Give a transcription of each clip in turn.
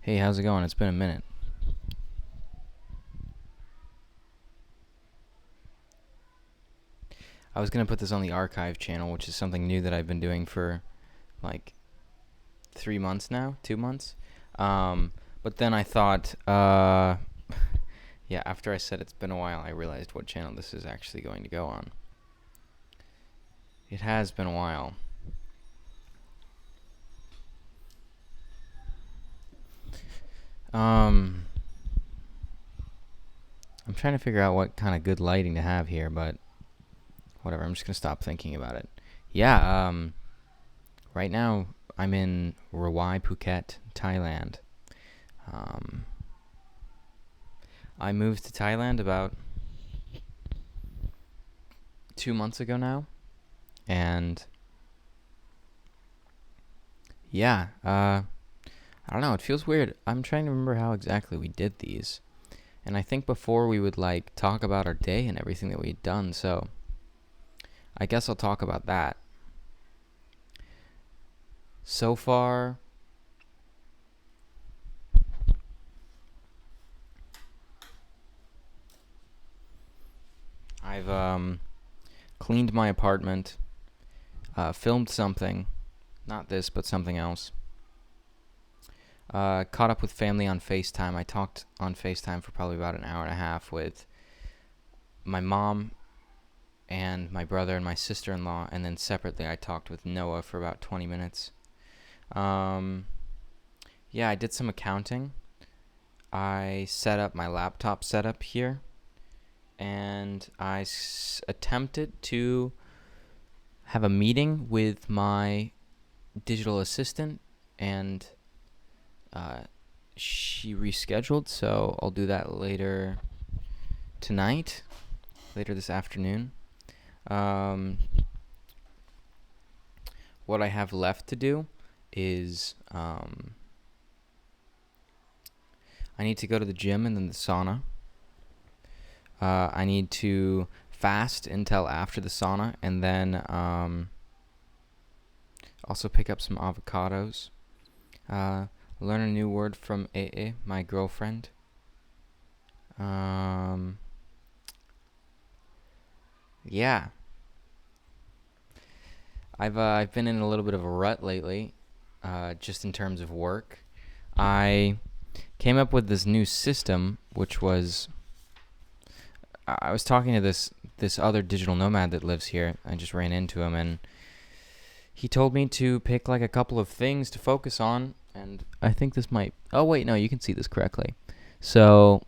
Hey, how's it going? It's been a minute. I was gonna put this on the archive channel, which is something new that I've been doing for like 3 months now, 2 months. Um, but then I thought, yeah, after I said it's been a while, I realized what channel this is actually going to go on. It has been a while. Um, I'm trying to figure out what kind of good lighting to have here, but whatever. I'm just gonna stop thinking about it. Yeah. Right now I'm in Rawai, Phuket, Thailand. Um, I moved to Thailand about 2 months ago now, and yeah, I don't know. It feels weird. I'm trying to remember how exactly we did these, and I think before we would like talk about our day and everything that we had done. So I guess I'll talk about that. So far, I've cleaned my apartment, filmed something, not this but something else. Caught up with family on FaceTime. I talked on FaceTime for probably about an hour and a half with my mom and my brother and my sister-in-law, and then separately I talked with Noah for about 20 minutes. Um, yeah, I did some accounting. I set up my laptop setup here, and I attempted to have a meeting with my digital assistant, and she rescheduled, so I'll do that later tonight, later this afternoon. Um, what I have left to do is I need to go to the gym and then the sauna. I need to fast until after the sauna, and then also pick up some avocados. Learn a new word from AA, my girlfriend. Yeah, I've been in a little bit of a rut lately, just in terms of work. I came up with this new system, which was I was talking to this other digital nomad that lives here. I just ran into him, and he told me to pick like a couple of things to focus on, and I think this might. Oh wait, no, you can see this correctly. So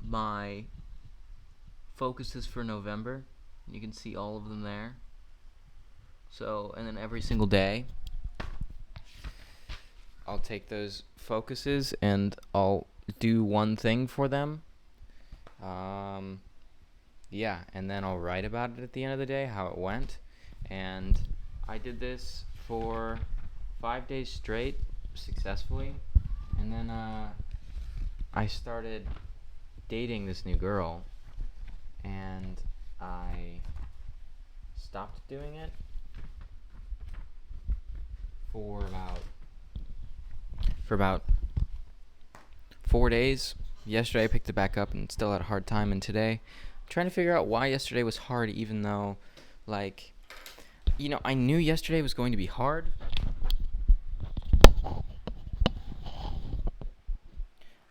my focuses for November, you can see all of them there. So, and then every single day, I'll take those focuses and I'll do one thing for them. Um, yeah, and then I'll write about it at the end of the day, how it went. And I did this for 5 days straight successfully. And then I started dating this new girl, and I stopped doing it for about 4 days. Yesterday I picked it back up and still had a hard time, and today I'm trying to figure out why yesterday was hard, even though, like, I knew yesterday was going to be hard.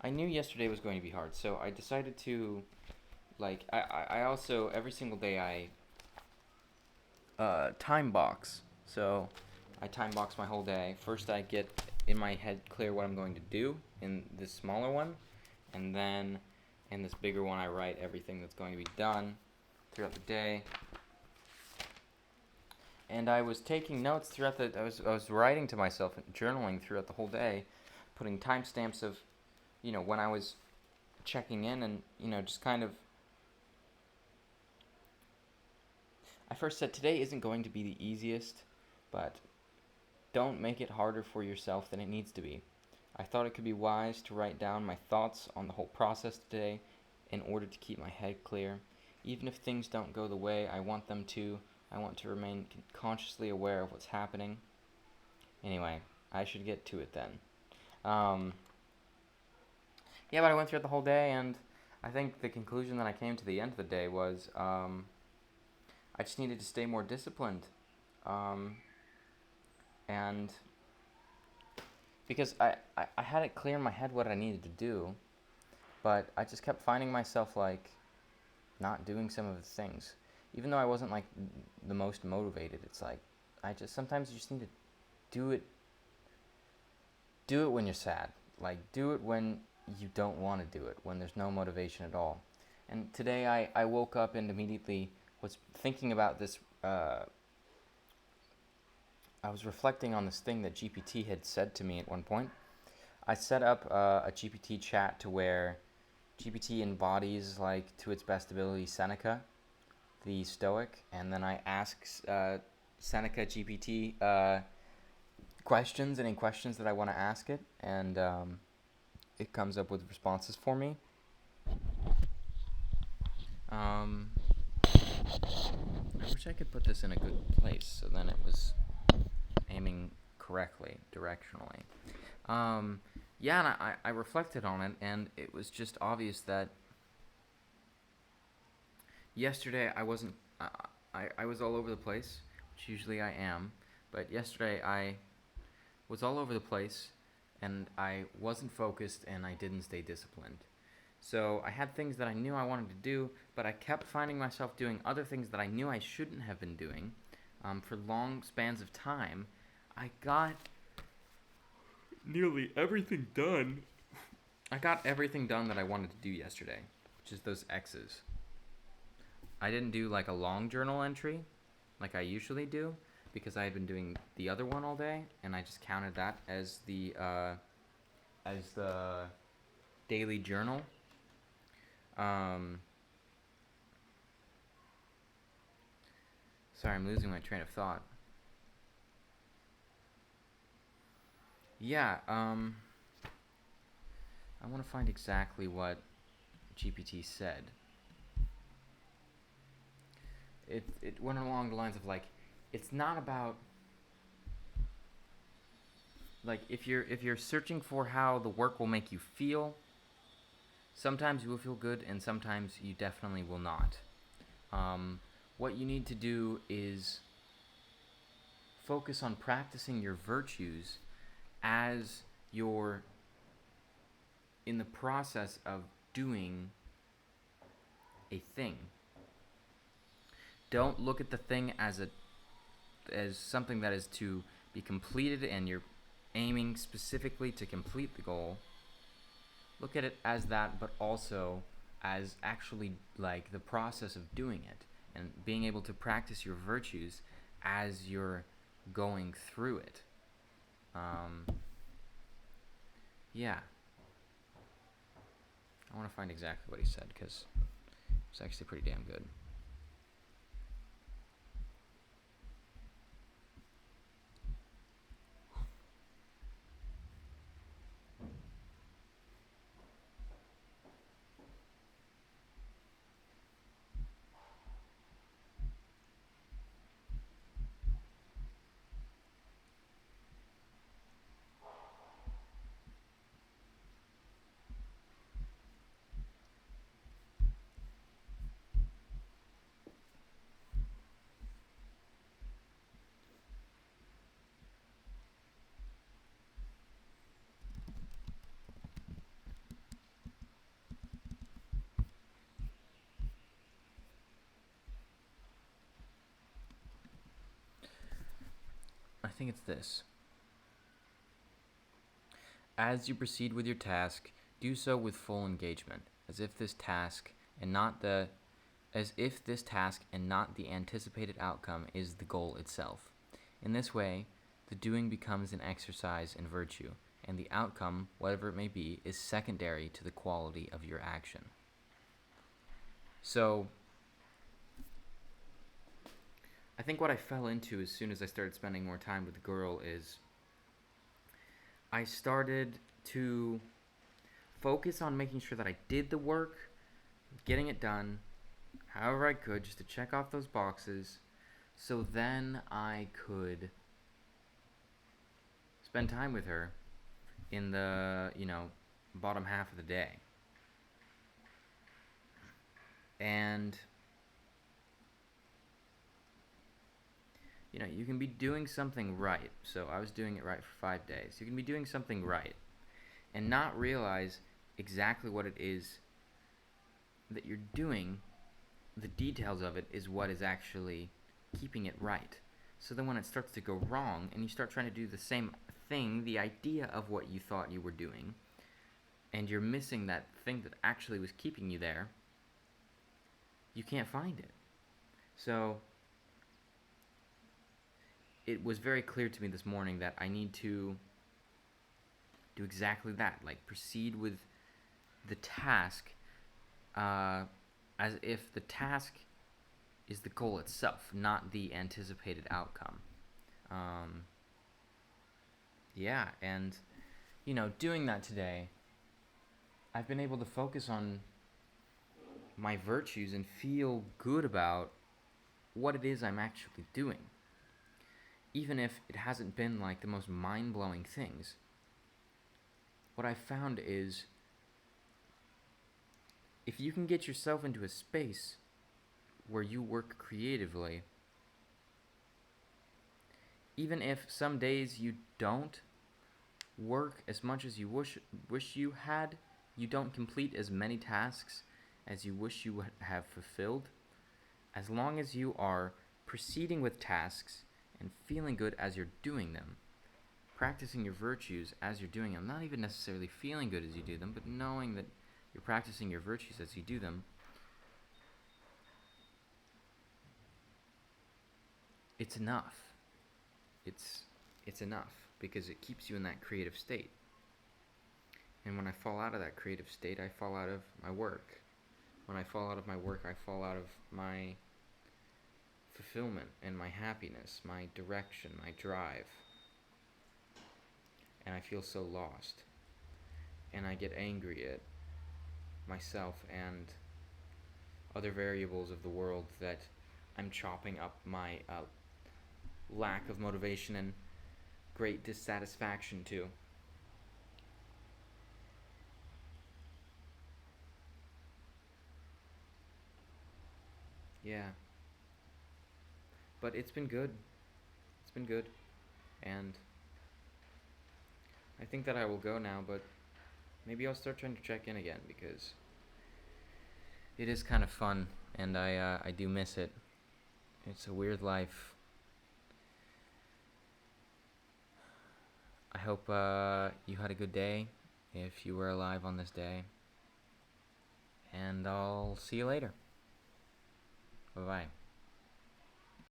I knew yesterday was going to be hard, so I decided to, like, I also, every single day I time box. So I time box my whole day. First I get in my head clear what I'm going to do in this smaller one, and then in this bigger one I write everything that's going to be done throughout the day. And I was taking notes throughout I was writing to myself and journaling throughout the whole day, putting timestamps of, when I was checking in, and, just kind of. I first said today isn't going to be the easiest, but don't make it harder for yourself than it needs to be. I thought it could be wise to write down my thoughts on the whole process today in order to keep my head clear. Even if things don't go the way I want them to, I want to remain consciously aware of what's happening. Anyway, I should get to it then. Um, yeah, but I went through it the whole day, and I think the conclusion that I came to the end of the day was I just needed to stay more disciplined. Um, and because I had it clear in my head what I needed to do, but I just kept finding myself like not doing some of the things. Even though I wasn't like the most motivated, it's like I just sometimes you just need to do it do it when you're sad. Like do it when you don't want to do it, when there's no motivation at all. And today I woke up and immediately was thinking about this I was reflecting on this thing that GPT had said to me at one point. I set up a GPT chat to where GPT embodies, like, to its best ability, Seneca, the Stoic, and then I ask Seneca GPT questions, any questions that I want to ask it, and it comes up with responses for me. Um, I wish I could put this in a good place so then it was aiming correctly, directionally. Um, yeah, and I reflected on it, and it was just obvious that yesterday I wasn't. I was all over the place, which usually I am, but yesterday I was all over the place, and I wasn't focused, and I didn't stay disciplined. So I had things that I knew I wanted to do, but I kept finding myself doing other things that I knew I shouldn't have been doing for long spans of time. I got nearly everything done. I got everything done that I wanted to do yesterday, which is those X's. I didn't do like a long journal entry like I usually do because I had been doing the other one all day, and I just counted that as the daily journal. Um, sorry, I'm losing my train of thought. Yeah, I want to find exactly what GPT said. It went along the lines of like, it's not about like if you're searching for how the work will make you feel, sometimes you will feel good and sometimes you definitely will not. What you need to do is focus on practicing your virtues as you're in the process of doing a thing. Don't look at the thing as something that is to be completed and you're aiming specifically to complete the goal. Look at it as that, but also as actually like the process of doing it and being able to practice your virtues as you're going through it. Yeah. I want to find exactly what he said because it's actually pretty damn good. I think it's this. As you proceed with your task, do so with full engagement, as if this task and not the anticipated outcome is the goal itself. In this way, the doing becomes an exercise in virtue, and the outcome, whatever it may be, is secondary to the quality of your action. So, I think what I fell into as soon as I started spending more time with the girl is I started to focus on making sure that I did the work, getting it done, however I could, just to check off those boxes, so then I could spend time with her in the, bottom half of the day. And, you can be doing something right. So I was doing it right for 5 days. You can be doing something right and not realize exactly what it is that you're doing. The details of it is what is actually keeping it right. So then when it starts to go wrong and you start trying to do the same thing, the idea of what you thought you were doing, and you're missing that thing that actually was keeping you there, you can't find it. So it was very clear to me this morning that I need to do exactly that, like proceed with the task as if the task is the goal itself, not the anticipated outcome. Yeah, and doing that today, I've been able to focus on my virtues and feel good about what it is I'm actually doing. Even if it hasn't been like the most mind-blowing things, what I found is if you can get yourself into a space where you work creatively, even if some days you don't work as much as you wish you had, you don't complete as many tasks as you wish you would have fulfilled, as long as you are proceeding with tasks and feeling good as you're doing them, practicing your virtues as you're doing them, not even necessarily feeling good as you do them, but knowing that you're practicing your virtues as you do them, it's enough. It's enough because it keeps you in that creative state. And when I fall out of that creative state, I fall out of my work. When I fall out of my work, I fall out of my fulfillment and my happiness, my direction, my drive. And I feel so lost. And I get angry at myself and other variables of the world that I'm chopping up my lack of motivation and great dissatisfaction to. Yeah. But it's been good. It's been good. And I think that I will go now, but maybe I'll start trying to check in again because it is kind of fun and I do miss it. It's a weird life. I hope you had a good day if you were alive on this day. And I'll see you later. Bye-bye.